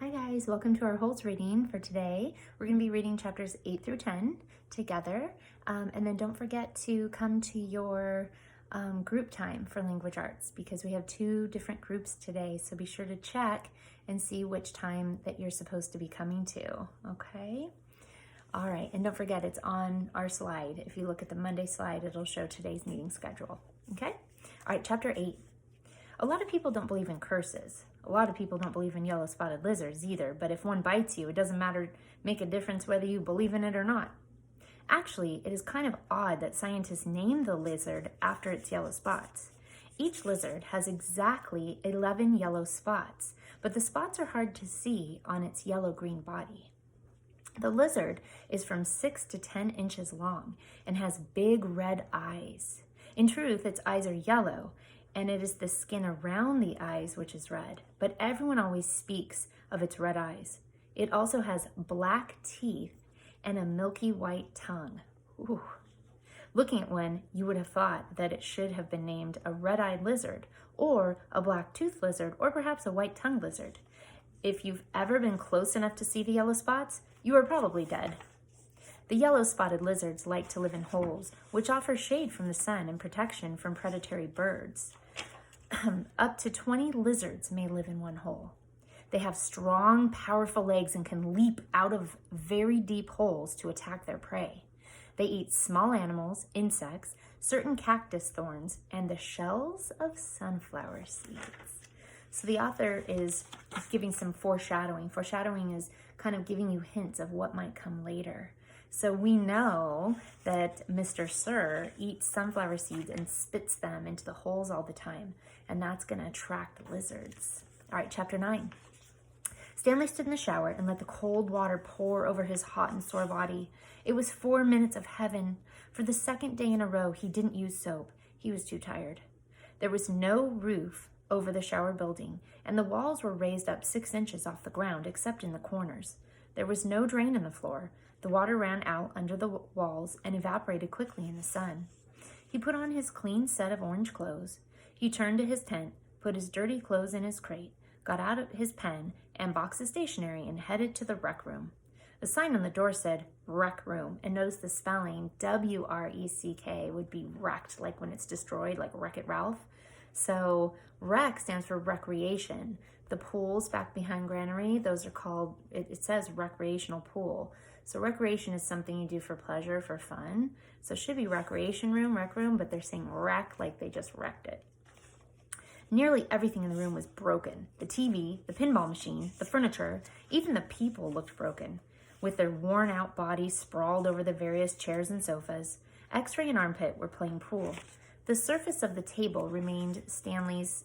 Hi guys, welcome to our Holes reading for today. We're going to be reading chapters 8 through 10 together. And then don't forget to come to your group time for language arts because we have 2 different groups today. So be sure to check and see which time that you're supposed to be coming to, okay? All right, and don't forget it's on our slide. If you look at the Monday slide, it'll show today's meeting schedule, okay? All right, chapter 8. A lot of people don't believe in curses. A lot of people don't believe in yellow-spotted lizards either, but if one bites you, it doesn't make a difference whether you believe in it or not. Actually, it is kind of odd that scientists named the lizard after its yellow spots. Each lizard has exactly 11 yellow spots, but the spots are hard to see on its yellow-green body. The lizard is from 6 to 10 inches long and has big red eyes. In truth, its eyes are yellow, and it is the skin around the eyes which is red, but everyone always speaks of its red eyes. It also has black teeth and a milky white tongue. Ooh. Looking at one, you would have thought that it should have been named a red-eyed lizard, or a black-toothed lizard, or perhaps a white-tongued lizard. If you've ever been close enough to see the yellow spots, you are probably dead. The yellow-spotted lizards like to live in holes, which offer shade from the sun and protection from predatory birds. Up to 20 lizards may live in one hole. They have strong, powerful legs and can leap out of very deep holes to attack their prey. They eat small animals, insects, certain cactus thorns, and the shells of sunflower seeds. So the author is giving some foreshadowing. Foreshadowing is kind of giving you hints of what might come later. So we know that Mr. Sir eats sunflower seeds and spits them into the holes all the time, and that's going to attract the lizards. All right, chapter 9. Stanley stood in the shower and let the cold water pour over his hot and sore body. It was 4 minutes of heaven. For the second day in a row, he didn't use soap. He was too tired. There was no roof over the shower building, and the walls were raised up 6 inches off the ground, except in the corners. There was no drain in the floor. The water ran out under the walls and evaporated quickly in the sun. He put on his clean set of orange clothes. He turned to his tent, put his dirty clothes in his crate, got out his pen and box of stationery, and headed to the rec room. The sign on the door said rec room, and notice the spelling W-R-E-C-K would be wrecked, like when it's destroyed, like Wreck-It Ralph. So rec stands for recreation. The pools back behind Granary, those are called, it says recreational pool. So recreation is something you do for pleasure, for fun. So it should be recreation room, rec room, but they're saying rec like they just wrecked it. Nearly everything in the room was broken. The TV, the pinball machine, the furniture, even the people looked broken, with their worn out bodies sprawled over the various chairs and sofas. X-Ray and Armpit were playing pool. The surface of the table remained Stanley's...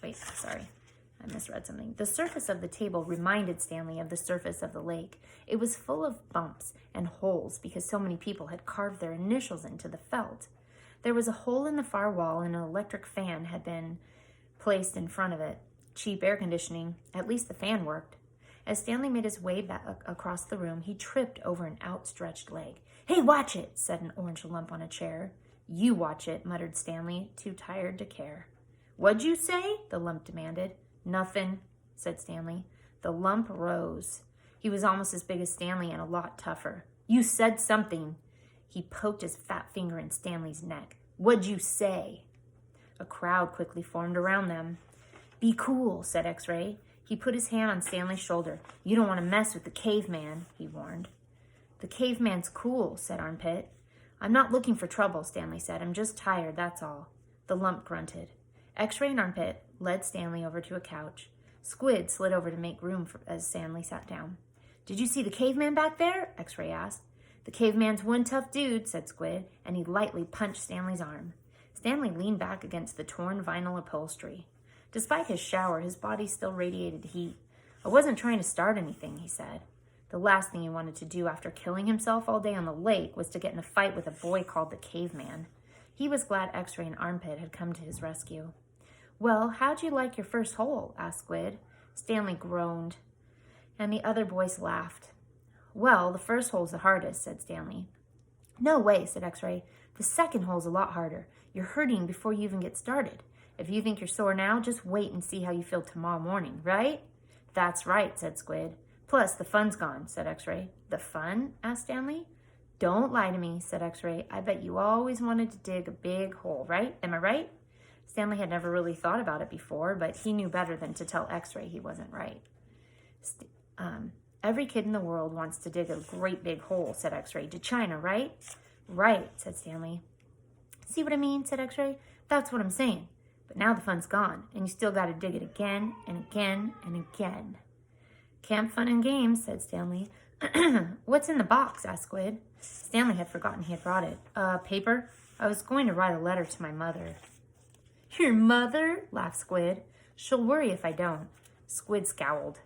I misread something. The surface of the table reminded Stanley of the surface of the lake. It was full of bumps and holes because so many people had carved their initials into the felt. There was a hole in the far wall and an electric fan had been placed in front of it. Cheap air conditioning. At least the fan worked. As Stanley made his way back across the room, he tripped over an outstretched leg. "Hey, watch it," said an orange lump on a chair. "You watch it," muttered Stanley, too tired to care. "What'd you say?" the lump demanded. "Nothing," said Stanley. The lump rose. He was almost as big as Stanley and a lot tougher. "You said something." He poked his fat finger in Stanley's neck. "What'd you say?" A crowd quickly formed around them. "Be cool," said X-Ray. He put his hand on Stanley's shoulder. "You don't want to mess with the caveman," he warned. "The caveman's cool," said Armpit. "I'm not looking for trouble," Stanley said. "I'm just tired, that's all." The lump grunted. X-Ray and Armpit led Stanley over to a couch. Squid slid over to make room as Stanley sat down. "Did you see the caveman back there?" X-Ray asked. "The caveman's one tough dude," said Squid, and he lightly punched Stanley's arm. Stanley leaned back against the torn vinyl upholstery. Despite his shower, his body still radiated heat. "I wasn't trying to start anything," he said. The last thing he wanted to do after killing himself all day on the lake was to get in a fight with a boy called the caveman. He was glad X-Ray and Armpit had come to his rescue. "Well, how'd you like your first hole?" asked Squid. Stanley groaned, and the other boys laughed. "Well, the first hole's the hardest," said Stanley. "No way," said X-Ray. "The second hole's a lot harder. You're hurting before you even get started. If you think you're sore now, just wait and see how you feel tomorrow morning, right?" That's right, said Squid. Plus, the fun's gone, said X-Ray. The fun? Asked Stanley. Don't lie to me, said X-Ray. I bet you always wanted to dig a big hole, right? Am I right? Stanley had never really thought about it before, but he knew better than to tell X-Ray he wasn't right. Every kid in the world wants to dig a great big hole, said X-Ray. To China, right? Right, said Stanley. See what I mean, said X-Ray. That's what I'm saying. But now the fun's gone, and you still got to dig it again and again and again. Camp fun and games, said Stanley. What's in the box? Asked Squid. Stanley had forgotten he had brought it. Paper? I was going to write a letter to my mother. Your mother? Laughed Squid. She'll worry if I don't. Squid scowled.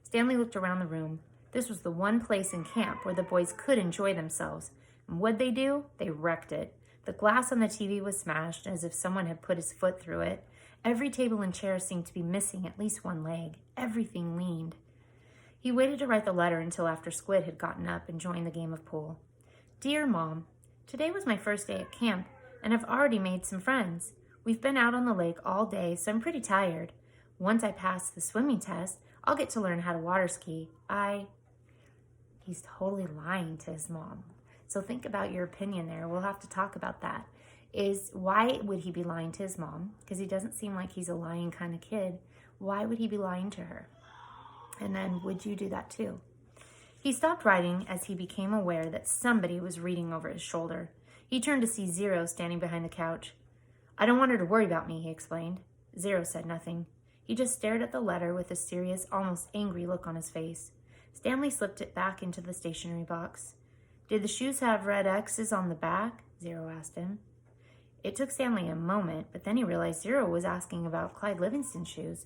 Stanley looked around the room. This was the one place in camp where the boys could enjoy themselves. And what'd they do? They wrecked it. The glass on the TV was smashed as if someone had put his foot through it. Every table and chair seemed to be missing at least one leg. Everything leaned. He waited to write the letter until after Squid had gotten up and joined the game of pool. Dear Mom, today was my first day at camp, and I've already made some friends. We've been out on the lake all day, so I'm pretty tired. Once I pass the swimming test, I'll get to learn how to water ski. He's totally lying to his mom. So think about your opinion there. We'll have to talk about that. Why would he be lying to his mom? Because he doesn't seem like he's a lying kind of kid. Why would he be lying to her? And then, would you do that too? He stopped writing as he became aware that somebody was reading over his shoulder. He turned to see Zero standing behind the couch. I don't want her to worry about me, he explained. Zero said nothing. He just stared at the letter with a serious, almost angry look on his face. Stanley slipped it back into the stationery box. Did the shoes have red X's on the back? Zero asked him. It took Stanley a moment, but then he realized Zero was asking about Clyde Livingston's shoes.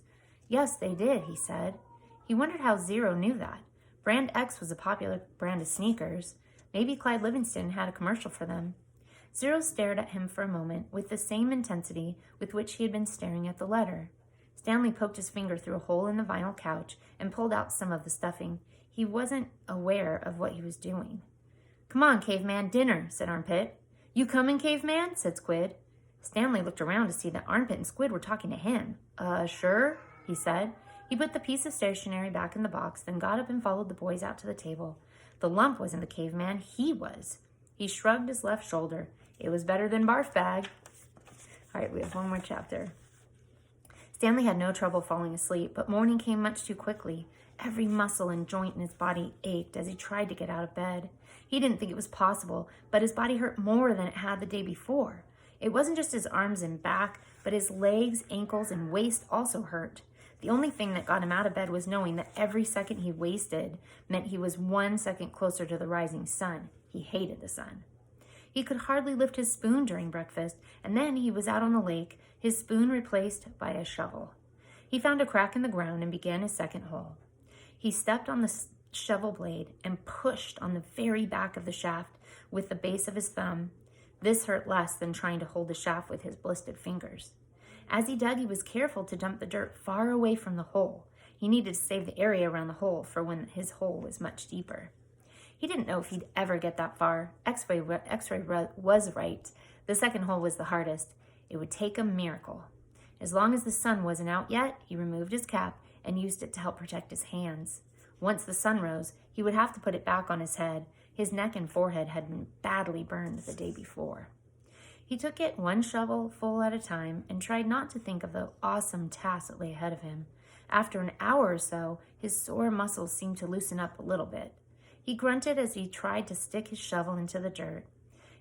Yes, they did, he said. He wondered how Zero knew that. Brand X was a popular brand of sneakers. Maybe Clyde Livingston had a commercial for them. Zero stared at him for a moment with the same intensity with which he had been staring at the letter. Stanley poked his finger through a hole in the vinyl couch and pulled out some of the stuffing. He wasn't aware of what he was doing. Come on, caveman, dinner, said Armpit. You coming, caveman? Said Squid. Stanley looked around to see that Armpit and Squid were talking to him. Sure, he said. He put the piece of stationery back in the box, then got up and followed the boys out to the table. The lump wasn't the caveman, he was. He shrugged his left shoulder. It was better than barf bag. All right, we have one more chapter. Stanley had no trouble falling asleep, but morning came much too quickly. Every muscle and joint in his body ached as he tried to get out of bed. He didn't think it was possible, but his body hurt more than it had the day before. It wasn't just his arms and back, but his legs, ankles, and waist also hurt. The only thing that got him out of bed was knowing that every second he wasted meant he was 1 second closer to the rising sun. He hated the sun. He could hardly lift his spoon during breakfast, and then he was out on the lake, his spoon replaced by a shovel. He found a crack in the ground and began his second hole. He stepped on the shovel blade and pushed on the very back of the shaft with the base of his thumb. This hurt less than trying to hold the shaft with his blistered fingers. As he dug, he was careful to dump the dirt far away from the hole. He needed to save the area around the hole for when his hole was much deeper. He didn't know if he'd ever get that far. X-ray was right. The second hole was the hardest. It would take a miracle. As long as the sun wasn't out yet, he removed his cap and used it to help protect his hands. Once the sun rose, he would have to put it back on his head. His neck and forehead had been badly burned the day before. He took it one shovelful at a time and tried not to think of the awesome task that lay ahead of him. After an hour or so, his sore muscles seemed to loosen up a little bit. He grunted as he tried to stick his shovel into the dirt.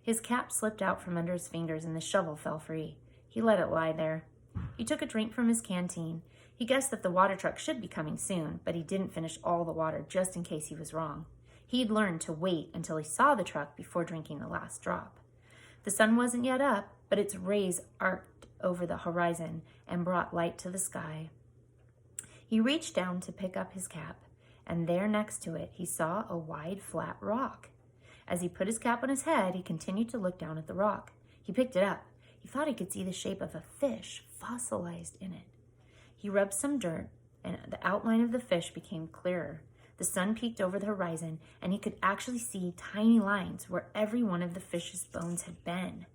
His cap slipped out from under his fingers and the shovel fell free. He let it lie there. He took a drink from his canteen. He guessed that the water truck should be coming soon, but he didn't finish all the water just in case he was wrong. He'd learned to wait until he saw the truck before drinking the last drop. The sun wasn't yet up, but its rays arced over the horizon and brought light to the sky. He reached down to pick up his cap, and there next to it he saw a wide, flat rock. As he put his cap on his head, he continued to look down at the rock. He picked it up. He thought he could see the shape of a fish fossilized in it. He rubbed some dirt, and the outline of the fish became clearer. The sun peeked over the horizon, and he could actually see tiny lines where every one of the fish's bones had been.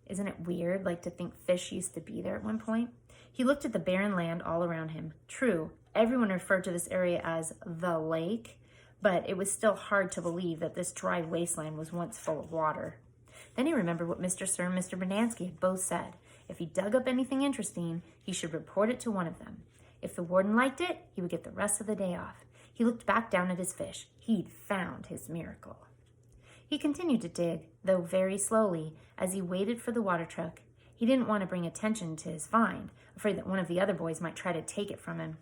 Isn't it weird, to think fish used to be there at one point? He looked at the barren land all around him. True, Everyone referred to this area as the lake, but it was still hard to believe that this dry wasteland was once full of water. Then he remembered what Mr. Sir and Mr. Banansky had both said. If he dug up anything interesting, he should report it to one of them. If the warden liked it, he would get the rest of the day off. He looked back down at his fish. He'd found his miracle. He continued to dig, though very slowly, as he waited for the water truck. He didn't want to bring attention to his find, afraid that one of the other boys might try to take it from him.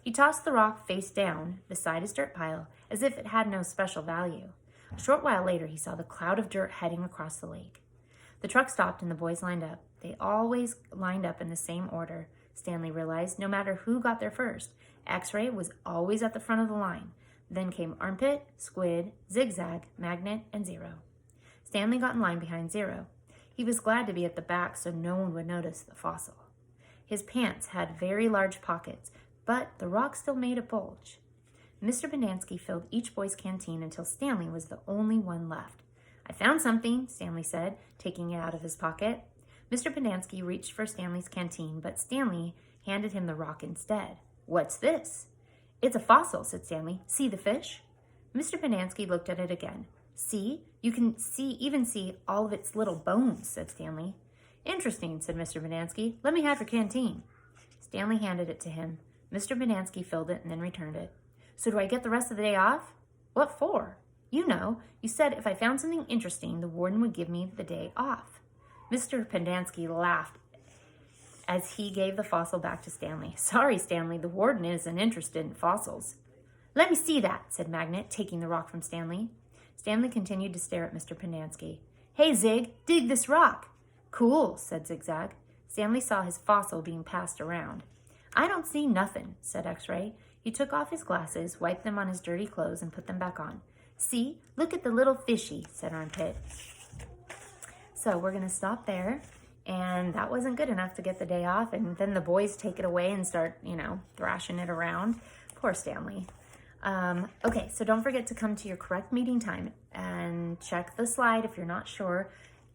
He tossed the rock face down beside his dirt pile, as if it had no special value. A short while later, he saw the cloud of dirt heading across the lake. The truck stopped and the boys lined up. They always lined up in the same order. Stanley realized no matter who got there first, X-ray was always at the front of the line. Then came Armpit, Squid, Zigzag, Magnet, and Zero. Stanley got in line behind Zero. He was glad to be at the back so no one would notice the fossil. His pants had very large pockets, but the rock still made a bulge. Mr. Banansky filled each boy's canteen until Stanley was the only one left. "I found something," Stanley said, taking it out of his pocket. Mr. Banansky reached for Stanley's canteen, but Stanley handed him the rock instead. "What's this?" "It's a fossil," said Stanley. "See the fish?" Mr. Banansky looked at it again. "See? You can even see all of its little bones," said Stanley. "Interesting," said Mr. Banansky. "Let me have your canteen." Stanley handed it to him. Mr. Banansky filled it and then returned it. "So do I get the rest of the day off?" "What for?" "You know, you said if I found something interesting, the warden would give me the day off." Mr. Banansky laughed as he gave the fossil back to Stanley. "Sorry, Stanley, the warden isn't interested in fossils." "Let me see that," said Magnet, taking the rock from Stanley. Stanley continued to stare at Mr. Banansky. "Hey, Zig, dig this rock." "Cool," said Zigzag. Stanley saw his fossil being passed around. "I don't see nothing," said X-Ray. He took off his glasses, wiped them on his dirty clothes, and put them back on. "See, look at the little fishy," said Armpit. So we're going to stop there. And that wasn't good enough to get the day off. And then the boys take it away and start, thrashing it around. Poor Stanley. Okay, so don't forget to come to your correct meeting time and check the slide if you're not sure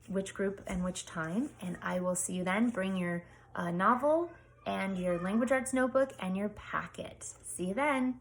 which group and which time. And I will see you then. Bring your novel and your language arts notebook and your packet. See you then.